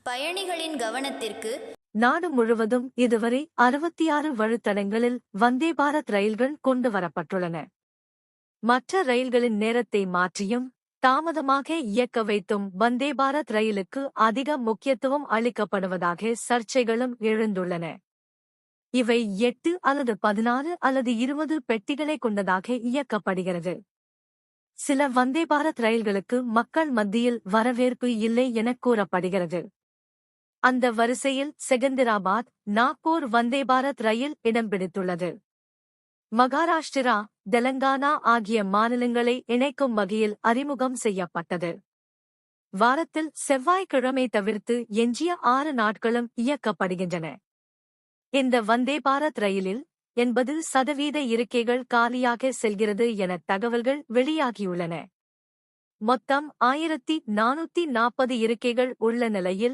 பயணிகளின் கவனத்திற்கு நாடு முழுவதும் இதுவரை 66 வழித்தடங்களில் வந்தே பாரத் ரயில்கள் கொண்டு வரப்பட்டுள்ளன. மற்ற ரயில்களின் நேரத்தை மாற்றியும் தாமதமாக இயக்க வைத்தும் வந்தே பாரத் ரயிலுக்கு அதிக முக்கியத்துவம் அளிக்கப்படுவதாக சர்ச்சைகளும் எழுந்துள்ளன. இவை 8 அல்லது 16 அல்லது 20 பெட்டிகளை கொண்டதாக இயக்கப்படுகிறது. சில வந்தே பாரத் ரயில்களுக்கு மக்கள் மத்தியில் வரவேற்பு இல்லை என கூறப்படுகிறது. அந்த வரிசையில் செகந்திராபாத், நாக்பூர் வந்தே பாரத் ரயில் இடம் பிடித்துள்ளது. மகாராஷ்டிரா, தெலங்கானா ஆகிய மாநிலங்களை இணைக்கும் வகையில் அறிமுகம் செய்யப்பட்டது. வாரத்தில் செவ்வாய்க்கிழமை தவிர்த்து எஞ்சிய 6 நாட்களும் இயக்கப்படுகின்றன. இந்த வந்தே பாரத் ரயிலில் 80% இருக்கைகள் காலியாக செல்கிறது என தகவல்கள் வெளியாகியுள்ளன. மொத்தம் 1440 இருக்கைகள் உள்ள நிலையில்